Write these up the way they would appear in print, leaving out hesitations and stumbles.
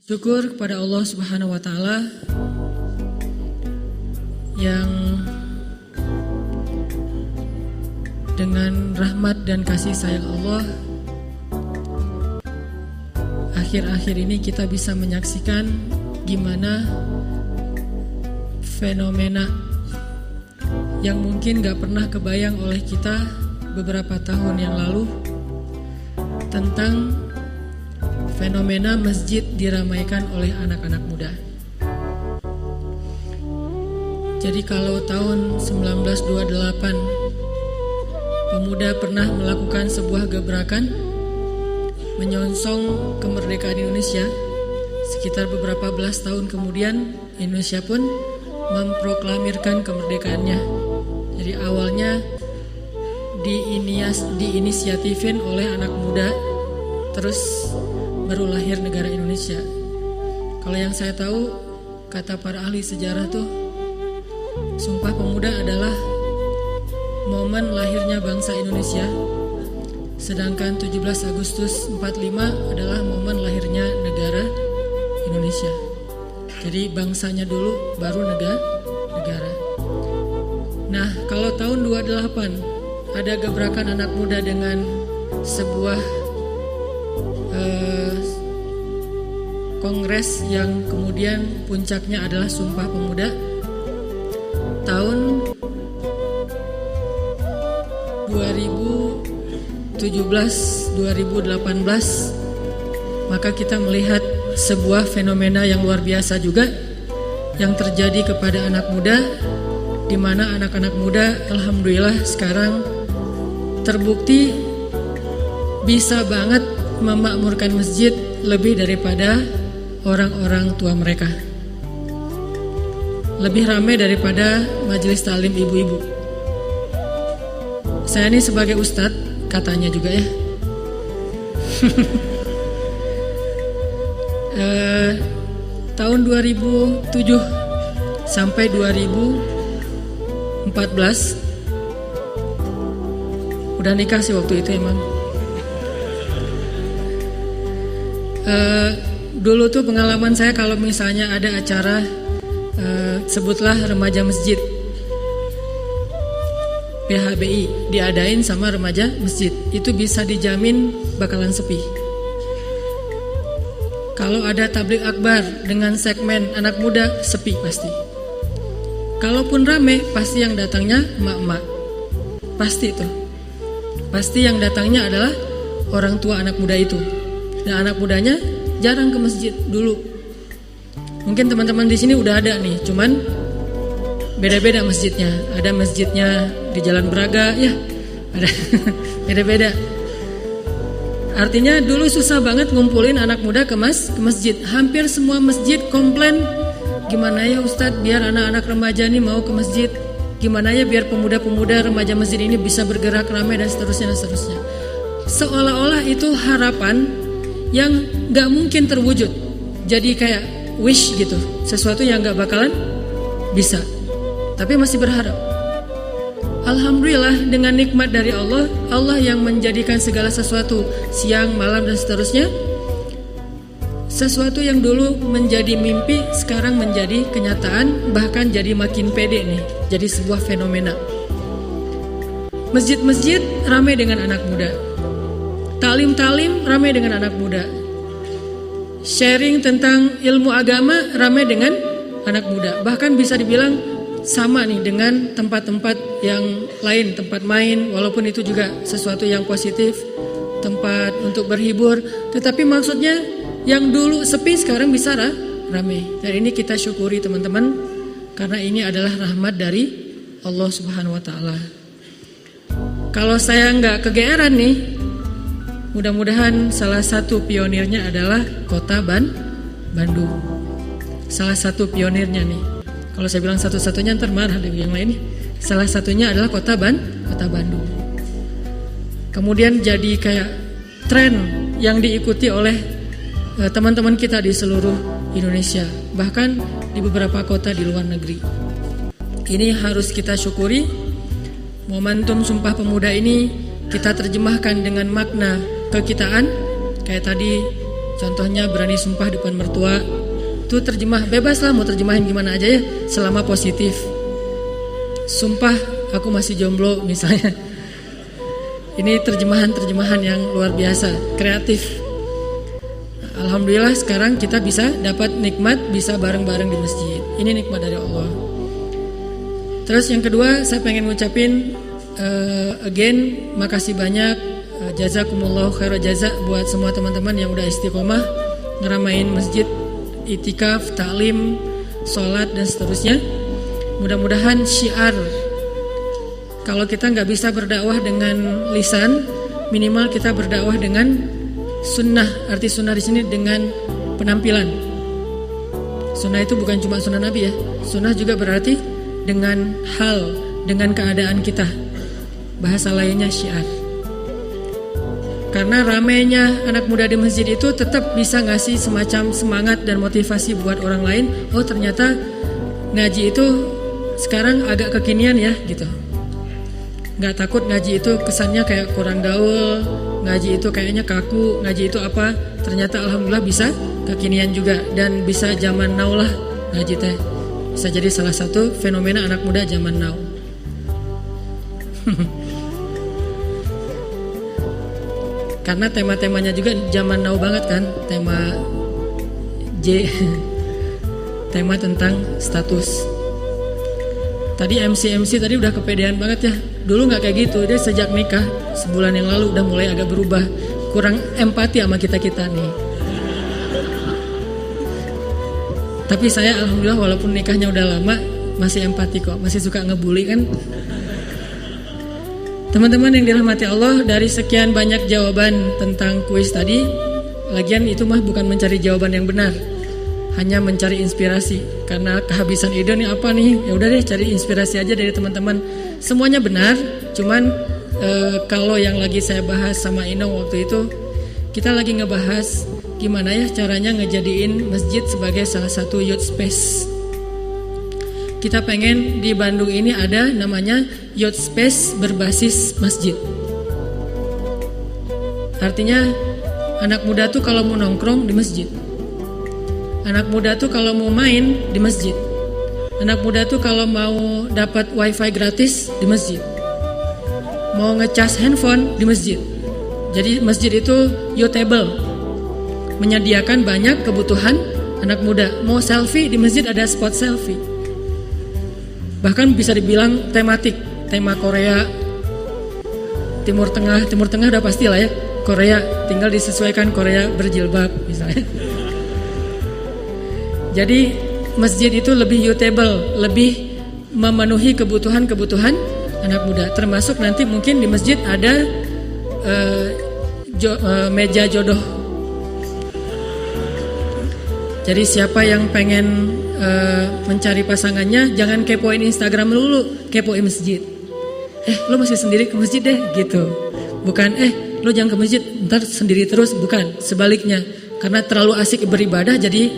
Syukur kepada Allah Subhanahu wa Ta'ala yang dengan rahmat dan kasih sayang Allah, akhir-akhir ini kita bisa menyaksikan gimana fenomena yang mungkin gak pernah kebayang oleh kita beberapa tahun yang lalu tentang fenomena masjid diramaikan oleh anak-anak muda. Jadi kalau tahun 1928 pemuda pernah melakukan sebuah gebrakan menyongsong kemerdekaan Indonesia, sekitar beberapa belas tahun kemudian Indonesia pun memproklamirkan kemerdekaannya. Jadi awalnya diinisiatifin oleh anak muda, terus baru lahir negara Indonesia. Kalau yang saya tahu, kata para ahli sejarah tuh, Sumpah Pemuda adalah momen lahirnya bangsa Indonesia, sedangkan 17 Agustus 45 adalah momen lahirnya negara Indonesia. Jadi bangsanya dulu, baru negara. Nah, kalau tahun 28 ada gebrakan anak muda dengan sebuah kongres yang kemudian puncaknya adalah Sumpah Pemuda. Tahun 2017-2018 maka kita melihat sebuah fenomena yang luar biasa juga yang terjadi kepada anak muda, di mana anak-anak muda alhamdulillah sekarang terbukti bisa banget memakmurkan masjid lebih daripada orang-orang tua mereka, lebih ramai daripada majelis taklim ibu-ibu. Saya ini sebagai ustadz katanya juga ya. Tahun 2007 sampai 2014 udah nikah sih waktu itu emang. Dulu tuh pengalaman saya kalau misalnya ada acara sebutlah remaja masjid PHBI diadain sama remaja masjid, itu bisa dijamin bakalan sepi. Kalau ada tabligh akbar dengan segmen anak muda, sepi pasti. Kalaupun rame, pasti yang datangnya emak-emak. Pasti tuh. Pasti yang datangnya adalah orang tua anak muda itu. Dan anak mudanya jarang ke masjid dulu. Mungkin teman-teman di sini udah ada nih, cuman beda-beda masjidnya. Ada masjidnya di Jalan Braga, ya, ada beda-beda. Artinya dulu susah banget ngumpulin anak muda ke masjid. Hampir semua masjid komplain, gimana ya Ustadz biar anak-anak remaja ini mau ke masjid, gimana ya biar pemuda-pemuda remaja masjid ini bisa bergerak ramai dan seterusnya. Seolah-olah itu harapan yang gak mungkin terwujud. Jadi kayak wish gitu, sesuatu yang gak bakalan bisa, tapi masih berharap. Alhamdulillah dengan nikmat dari Allah, Allah yang menjadikan segala sesuatu, siang, malam dan seterusnya. Sesuatu yang dulu menjadi mimpi sekarang menjadi kenyataan, bahkan jadi makin pede nih, jadi sebuah fenomena. Masjid-masjid ramai dengan anak muda, taklim-taklim ramai dengan anak muda, sharing tentang ilmu agama ramai dengan anak muda. Bahkan bisa dibilang sama nih dengan tempat-tempat yang lain, tempat main, walaupun itu juga sesuatu yang positif, tempat untuk berhibur. Tetapi maksudnya yang dulu sepi sekarang bisa ramai. Dan ini kita syukuri teman-teman, karena ini adalah rahmat dari Allah Subhanahu wa Ta'ala. Kalau saya nggak kegeeran nih, mudah-mudahan salah satu pionirnya adalah kota Bandung. Salah satu pionirnya nih. Kalau saya bilang satu-satunya ntar marah deh yang lain. Salah satunya adalah kota Bandung. Kemudian jadi kayak tren yang diikuti oleh teman-teman kita di seluruh Indonesia, bahkan di beberapa kota di luar negeri. Ini harus kita syukuri. Momentum Sumpah Pemuda ini kita terjemahkan dengan makna kekitaan. Kayak tadi Contohnya berani sumpah depan mertua. Itu terjemah bebas lah, mau terjemahin gimana aja ya, selama positif. Sumpah aku masih jomblo misalnya. Ini terjemahan yang luar biasa, kreatif. Alhamdulillah sekarang kita bisa dapat nikmat, bisa bareng-bareng di masjid. Ini nikmat dari Allah. Terus yang kedua, saya pengen ngucapin again, makasih banyak, jazakumullah khairan jaza buat semua teman-teman yang udah istiqomah ngeramain masjid, itikaf, taklim, sholat dan seterusnya. Mudah-mudahan syiar, kalau kita nggak bisa berdakwah dengan lisan, minimal kita berdakwah dengan sunnah. Arti sunnah di sini dengan penampilan. Sunnah itu bukan cuma sunnah Nabi ya. Sunnah juga berarti dengan hal, dengan keadaan kita. Bahasa lainnya syiar. Karena ramainya anak muda di masjid itu tetap bisa ngasih semacam semangat dan motivasi buat orang lain. Oh ternyata ngaji itu sekarang agak kekinian ya gitu. Nggak takut ngaji itu kesannya kayak kurang gaul, ngaji itu kayaknya kaku, ngaji itu apa? Ternyata alhamdulillah bisa kekinian juga dan bisa zaman now lah ngaji teh. Bisa jadi salah satu fenomena anak muda zaman now. Karena tema-temanya juga zaman now banget kan, tema J, tema tentang status. Tadi MC tadi udah kepedean banget ya. Dulu nggak kayak gitu, dia sejak nikah sebulan yang lalu udah mulai agak berubah, kurang empati sama kita nih. Tapi saya alhamdulillah walaupun nikahnya udah lama masih empati kok, masih suka ngebully kan. Teman-teman yang dirahmati Allah, dari sekian banyak jawaban tentang kuis tadi, lagian itu mah bukan mencari jawaban yang benar, hanya mencari inspirasi. Karena kehabisan ide nih apa nih, ya udah deh cari inspirasi aja dari teman-teman. Semuanya benar, cuman kalau yang lagi saya bahas sama Inong waktu itu, kita lagi ngebahas gimana ya caranya ngejadiin masjid sebagai salah satu youth space. Kita pengen di Bandung ini ada namanya youth space berbasis masjid. Artinya anak muda tuh kalau mau nongkrong di masjid, anak muda tuh kalau mau main di masjid, anak muda tuh kalau mau dapat wifi gratis di masjid, mau ngecas handphone di masjid. Jadi masjid itu youthable, menyediakan banyak kebutuhan anak muda. Mau selfie di masjid ada spot selfie. Bahkan bisa dibilang tematik, tema Korea, Timur Tengah udah pasti lah ya, Korea, tinggal disesuaikan Korea berjilbab misalnya. Jadi masjid itu lebih youthable, lebih memenuhi kebutuhan anak muda. Termasuk nanti mungkin di masjid ada meja jodoh. Jadi siapa yang pengen mencari pasangannya, jangan kepoin Instagram dulu, kepoin masjid. Lo masih sendiri ke masjid deh gitu. Bukan lo jangan ke masjid, ntar sendiri terus. Bukan, sebaliknya. Karena terlalu asik beribadah jadi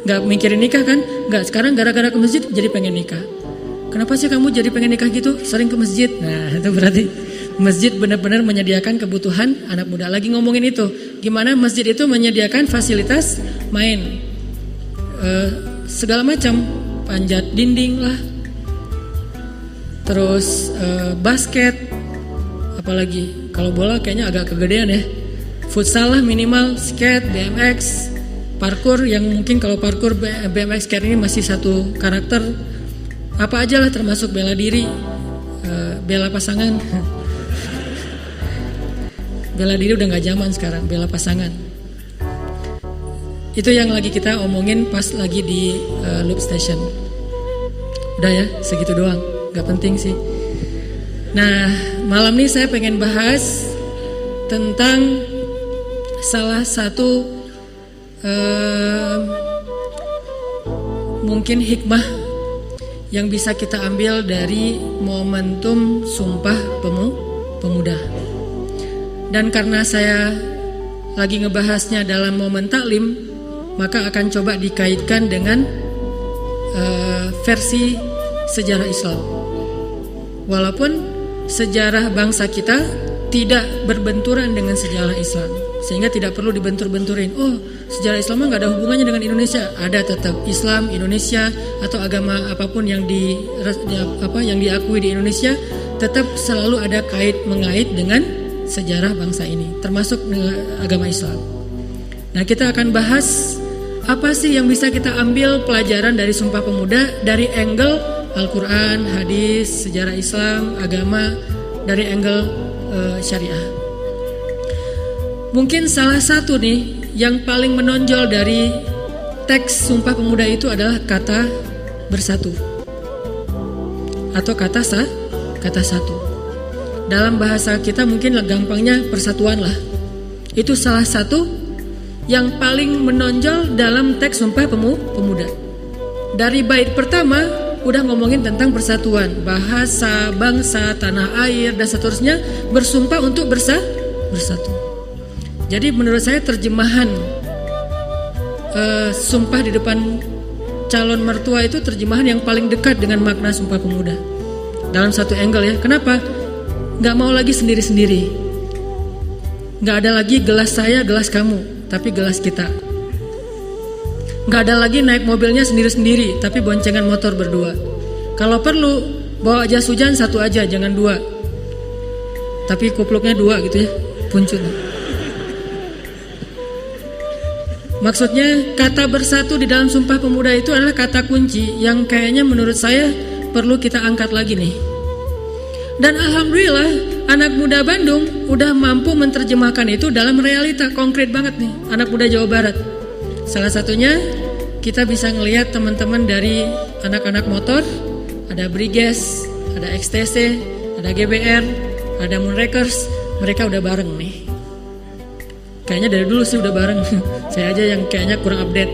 gak mikirin nikah kan. Gak, sekarang gara-gara ke masjid jadi pengen nikah. Kenapa sih kamu jadi pengen nikah gitu? Sering ke masjid. Nah itu berarti masjid benar-benar menyediakan kebutuhan anak muda. Lagi ngomongin itu, gimana masjid itu menyediakan fasilitas main, segala macam, panjat dinding lah, terus basket, apalagi kalau bola kayaknya agak kegedean ya, futsal lah minimal, skate, BMX, parkour yang mungkin kalau parkour BMX skate ini masih satu karakter, apa aja lah termasuk bela diri, bela pasangan. Bela diri udah gak zaman sekarang, bela pasangan. Itu yang lagi kita omongin pas lagi di Loop Station. Udah ya, segitu doang, gak penting sih. Nah, malam ini saya pengen bahas tentang salah satu mungkin hikmah yang bisa kita ambil dari momentum Sumpah Pemuda. Dan karena saya lagi ngebahasnya dalam momen taklim, maka akan coba dikaitkan dengan versi sejarah Islam. Walaupun sejarah bangsa kita tidak berbenturan dengan sejarah Islam, sehingga tidak perlu dibentur-benturin. Oh, sejarah Islam nggak ada hubungannya dengan Indonesia. Ada tetap Islam Indonesia atau agama apapun yang yang diakui di Indonesia tetap selalu ada mengait dengan sejarah bangsa ini, termasuk agama Islam. Nah, kita akan bahas apa sih yang bisa kita ambil pelajaran dari Sumpah Pemuda dari angle Al-Quran, hadis, sejarah Islam, agama, dari angle syariah. Mungkin salah satu nih yang paling menonjol dari teks Sumpah Pemuda itu adalah kata bersatu atau kata satu. Dalam bahasa kita mungkin gampangnya persatuan lah. Itu salah satu yang paling menonjol dalam teks Sumpah Pemuda. Dari bait pertama udah ngomongin tentang persatuan, bahasa, bangsa, tanah air dan seterusnya, bersumpah untuk bersatu. Jadi menurut saya terjemahan sumpah di depan calon mertua itu terjemahan yang paling dekat dengan makna Sumpah Pemuda. Dalam satu angle ya. Kenapa? Gak mau lagi sendiri-sendiri. Gak ada lagi gelas saya, gelas kamu, tapi gelas kita. Gak ada lagi naik mobilnya sendiri-sendiri, tapi boncengan motor berdua. Kalau perlu bawa jas hujan satu aja, jangan dua. Tapi kupluknya dua gitu ya, puncul. Maksudnya kata bersatu di dalam Sumpah Pemuda itu adalah kata kunci yang kayaknya menurut saya perlu kita angkat lagi nih. Dan alhamdulillah anak muda Bandung udah mampu menerjemahkan itu dalam realita konkret banget nih, anak muda Jawa Barat. Salah satunya kita bisa ngelihat teman-teman dari anak-anak motor, ada Briges, ada XTC, ada GBR, ada Moonrakers, mereka udah bareng nih. Kayaknya dari dulu sih udah bareng. Saya aja yang kayaknya kurang update.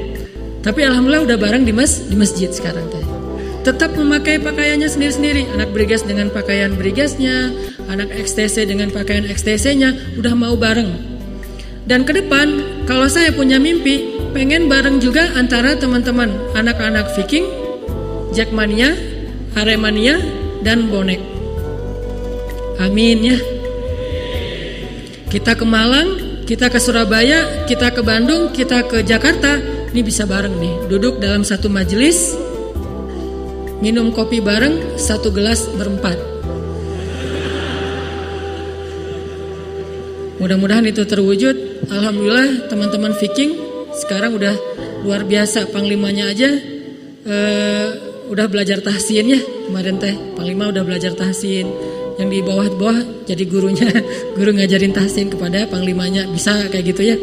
Tapi alhamdulillah udah bareng di masjid sekarang teh. Tetap memakai pakaiannya sendiri-sendiri. Anak Briges dengan pakaian Brigesnya, anak XTC dengan pakaian XTC-nya, udah mau bareng. Dan ke depan kalau saya punya mimpi, pengen bareng juga antara teman-teman anak-anak Viking, Jackmania, Aremania, dan Bonek. Amin ya. Kita ke Malang, kita ke Surabaya, kita ke Bandung, kita ke Jakarta, ini bisa bareng nih, duduk dalam satu majelis, minum kopi bareng, satu gelas berempat. Mudah-mudahan itu terwujud. Alhamdulillah teman-teman Viking sekarang udah luar biasa. Panglimanya aja udah belajar tahsin ya. Kemarin teh Panglima udah belajar tahsin. Yang di bawah-bawah jadi gurunya, guru ngajarin tahsin kepada Panglimanya. Bisa kayak gitu ya.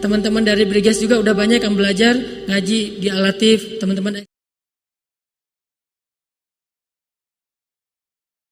Teman-teman dari Briges juga udah banyak yang belajar ngaji di Al-Latif. Teman-teman